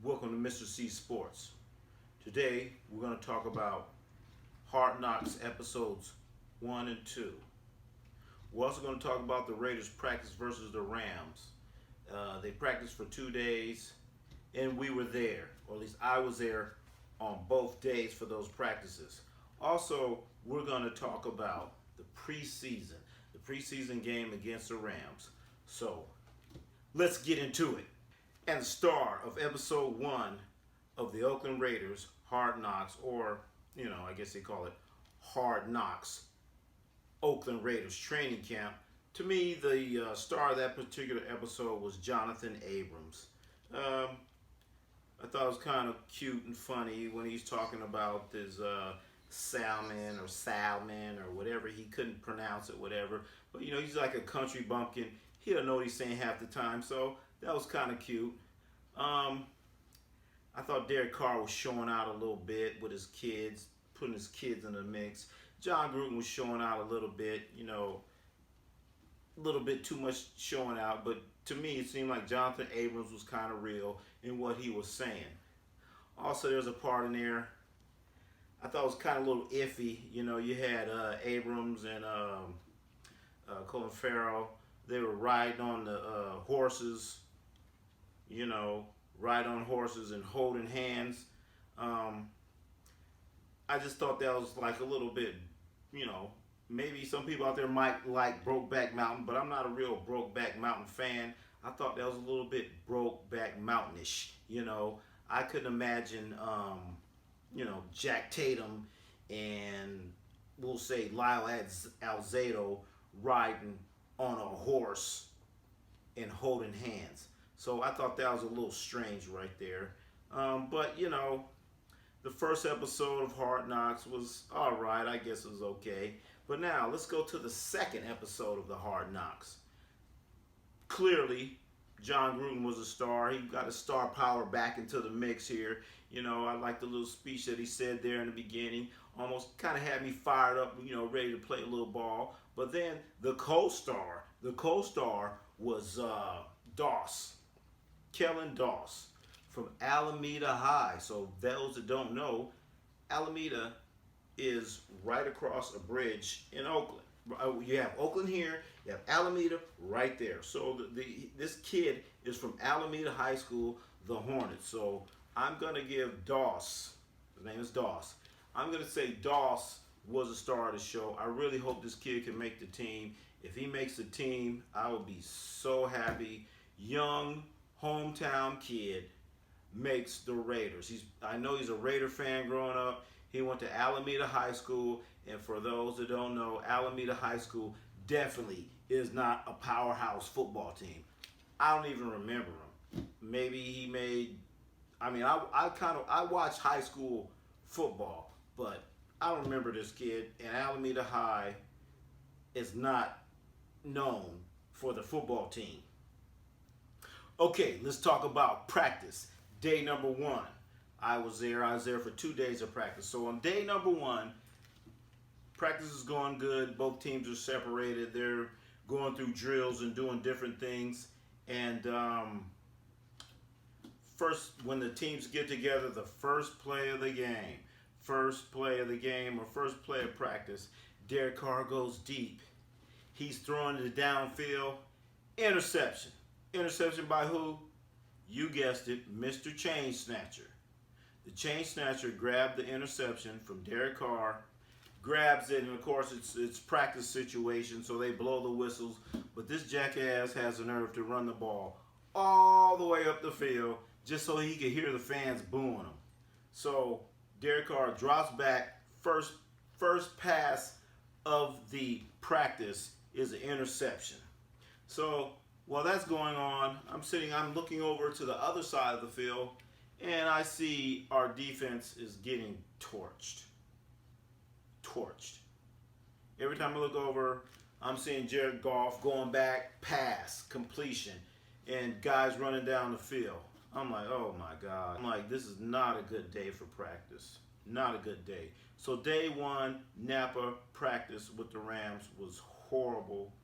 Welcome to Mr. C Sports. Today we're going to talk about Hard Knocks episodes 1 and 2. We're also going to talk about the Raiders practice versus the Rams. They practiced for 2 days and we were there, or at least I was there on both days for those practices. Also, we're going to talk about the preseason game against the Rams. So, let's get into it. And the star of episode 1 of the Oakland Raiders Hard Knocks, or, I guess they call it Hard Knocks, Oakland Raiders training camp. To me, the star of that particular episode was Jonathan Abrams. I thought it was kind of cute and funny when he's talking about his salmon or whatever. He couldn't pronounce it, whatever. But, he's like a country bumpkin. He don't know what he's saying half the time, so that was kind of cute. I thought Derek Carr was showing out a little bit with his kids, putting his kids in the mix. John Gruden was showing out a little bit, a little bit too much showing out. But to me, it seemed like Jonathan Abrams was kind of real in what he was saying. Also, there's a part in there I thought was kind of a little iffy. You had Abrams and Colin Farrell. They were riding on the horses, ride on horses and holding hands. I just thought that was like a little bit, maybe some people out there might like Brokeback Mountain, but I'm not a real Brokeback Mountain fan. I thought that was a little bit Brokeback Mountainish. I couldn't imagine, Jack Tatum and we'll say Lyle Alzado riding on a horse and holding hands. So I thought that was a little strange right there. But, the first episode of Hard Knocks was all right. I guess it was okay. But now let's go to the second episode of the Hard Knocks. Clearly, John Gruden was a star. He got his star power back into the mix here. I liked the little speech that he said there in the beginning. Almost kind of had me fired up, ready to play a little ball. But then the co-star was Doss. Kellen Doss from Alameda High. So those that don't know, Alameda is right across a bridge in Oakland. You have Oakland here, you have Alameda right there. So this kid is from Alameda High School, the Hornets. So I'm going to give Doss, his name is Doss, I'm going to say Doss was a star of the show. I really hope this kid can make the team. If he makes the team, I will be so happy. Young hometown kid makes the Raiders. I know he's a Raider fan growing up. He went to Alameda High School, and for those that don't know, Alameda High School definitely is not a powerhouse football team. I don't even remember him. Maybe he made, I watch high school football, but I don't remember this kid. And Alameda High is not known for the football team. Okay, let's talk about practice. Day number 1. I was there for 2 days of practice. So on day number 1, practice is going good. Both teams are separated. They're going through drills and doing different things. And first, when the teams get together, the first play of the game or first play of practice, Derek Carr goes deep. He's throwing it downfield. Interception. Interception by who? You guessed it, Mr. Chain Snatcher. The Chain Snatcher grabbed the interception from Derek Carr, grabs it, and of course it's practice situation, so they blow the whistles. But this jackass has the nerve to run the ball all the way up the field just so he could hear the fans booing him. So Derek Carr drops back. First pass of the practice is an interception. So while that's going on, I'm looking over to the other side of the field, and I see our defense is getting torched. Every time I look over, I'm seeing Jared Goff going back, pass, completion, and guys running down the field. I'm like, oh my God. This is not a good day for practice. Not a good day. So day 1, Napa practice with the Rams was horrible.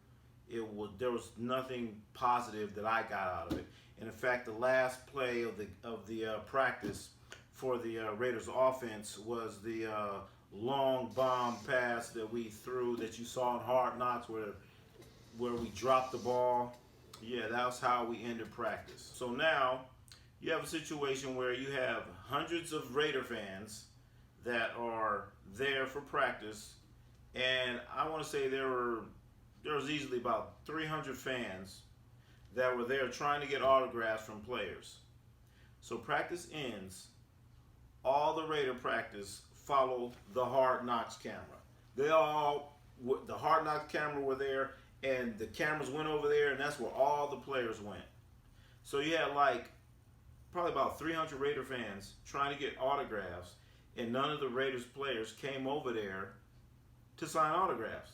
There was nothing positive that I got out of it. And in fact, the last play of the practice for the Raiders offense was the long bomb pass that we threw that you saw in Hard Knocks where we dropped the ball. Yeah, that's how we ended practice. So now you have a situation where you have hundreds of Raider fans that are there for practice, and I want to say there was easily about 300 fans that were there trying to get autographs from players. So practice ends. All the Raider practice follow the Hard Knocks camera. The Hard Knocks camera were there, and the cameras went over there, and that's where all the players went. So you had like probably about 300 Raider fans trying to get autographs, and none of the Raiders players came over there to sign autographs.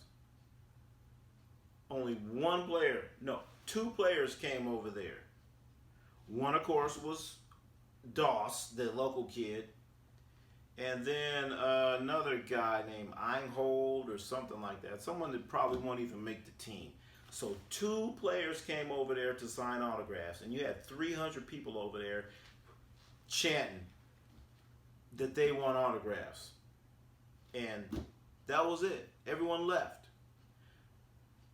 Only one player, no, two players came over there. One, of course, was Doss, the local kid, and then another guy named Einhold or something like that. Someone that probably won't even make the team. So two players came over there to sign autographs, and you had 300 people over there chanting that they want autographs. And that was it. Everyone left.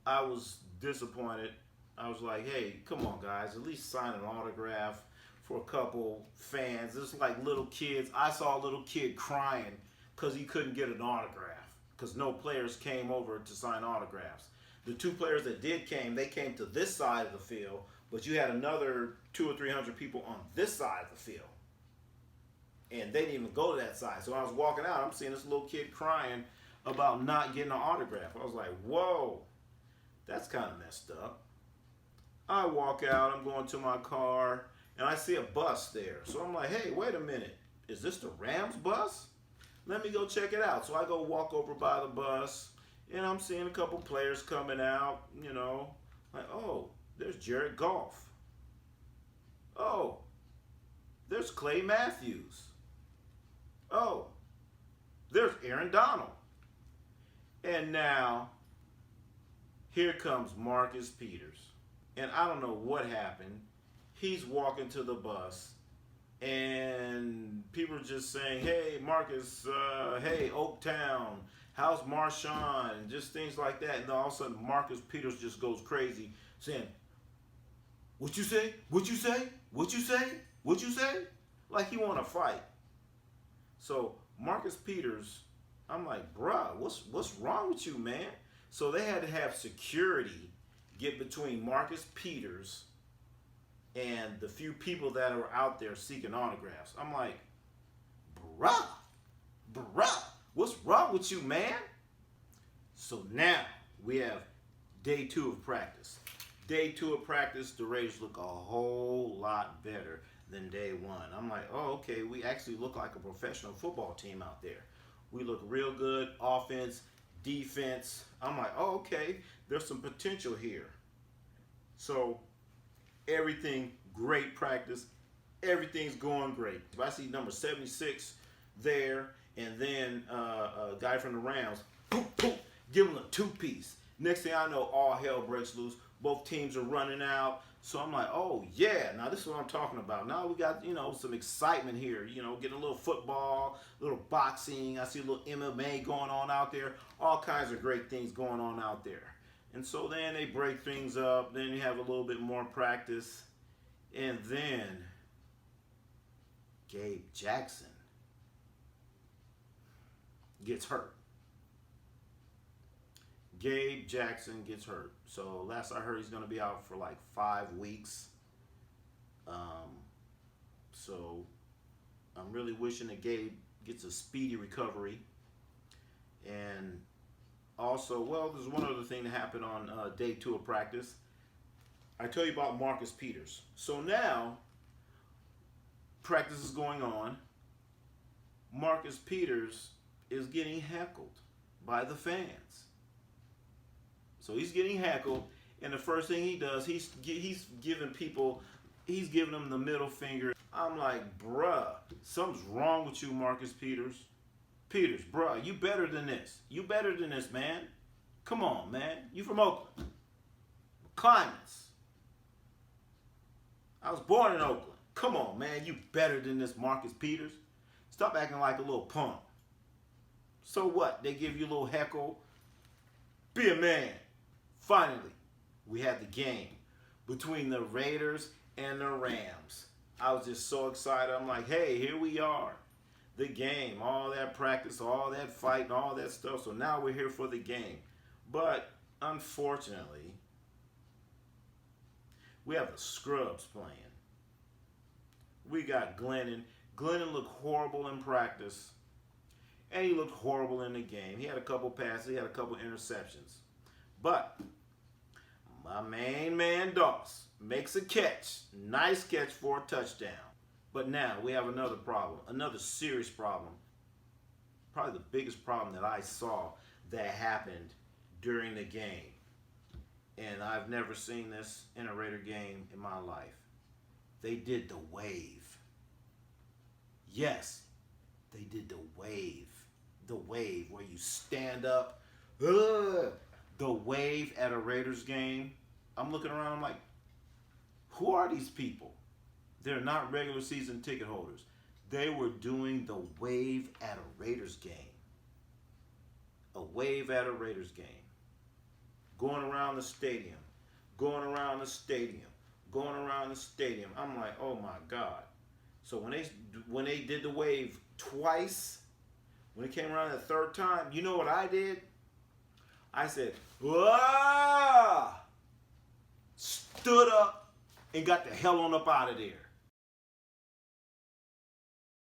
I was disappointed. I was like, hey, come on, guys, at least sign an autograph for a couple fans. It's like little kids. I saw a little kid crying because he couldn't get an autograph because no players came over to sign autographs. The two players that did came, they came to this side of the field, but you had another 200 or 300 people on this side of the field. And they didn't even go to that side. So I was walking out, I'm seeing this little kid crying about not getting an autograph. I was like, whoa, that's kind of messed up. I walk out, I'm going to my car, and I see a bus there. So I'm like, hey, wait a minute. Is this the Rams bus? Let me go check it out. So I go walk over by the bus, and I'm seeing a couple players coming out, you know. Like, oh, there's Jared Goff. Oh, there's Clay Matthews. Oh, there's Aaron Donald. And now, here comes Marcus Peters. And I don't know what happened. He's walking to the bus, and people are just saying, hey, Marcus, hey, Oaktown, how's Marshawn, and just things like that. And then all of a sudden, Marcus Peters just goes crazy, saying, what you say? What you say? What you say? What you say? Like he want to fight. So Marcus Peters, I'm like, bruh, what's wrong with you, man? So they had to have security get between Marcus Peters and the few people that are out there seeking autographs. I'm like, bruh, what's wrong with you, man? So now we have day 2 of practice. Day 2 of practice, the Raiders look a whole lot better than day 1. I'm like, oh, okay, we actually look like a professional football team out there. We look real good, offense, defense. I'm like, oh, okay, there's some potential here. So everything, great practice. Everything's going great. I see number 76 there, and then a guy from the Rams, poop, poop, give him a 2-piece. Next thing I know, all hell breaks loose. Both teams are running out. So I'm like, oh, yeah, now this is what I'm talking about. Now we got, some excitement here, getting a little football, a little boxing. I see a little MMA going on out there. All kinds of great things going on out there. And so then they break things up. Then you have a little bit more practice. And then Gabe Jackson gets hurt. Gabe Jackson gets hurt. So last I heard, he's going to be out for like 5 weeks. So I'm really wishing that Gabe gets a speedy recovery. And also, well, there's one other thing that happened on day 2 of practice. I tell you about Marcus Peters. So now, practice is going on. Marcus Peters is getting heckled by the fans. So he's getting heckled, and the first thing he does, he's giving them the middle finger. I'm like, bruh, something's wrong with you, Marcus Peters. Peters, bruh, you better than this. You better than this, man. Come on, man. You from Oakland. Climates. I was born in Oakland. Come on, man. You better than this Marcus Peters. Stop acting like a little punk. So what? They give you a little heckle. Be a man. Finally, we had the game between the Raiders and the Rams. I was just so excited. I'm like, hey, here we are. The game, all that practice, all that fighting, all that stuff. So now we're here for the game. But unfortunately, we have the scrubs playing. We got Glennon. Glennon looked horrible in practice. And he looked horrible in the game. He had a couple passes. He had a couple interceptions. But my main man, Doss, makes a catch. Nice catch for a touchdown. But now we have another problem. Another serious problem. Probably the biggest problem that I saw that happened during the game. And I've never seen this in a Raider game in my life. They did the wave. Yes, they did the wave. The wave where you stand up. Ugh. The wave at a Raiders game. I'm looking around, I'm like, who are these people? They're not regular season ticket holders. They were doing the wave at a Raiders game. A wave at a Raiders game. Going around the stadium. Going around the stadium. Going around the stadium. I'm like, oh my God. So when they did the wave twice, when it came around the third time, you know what I did? I said, "Whoa!" Stood up and got the hell on up out of there.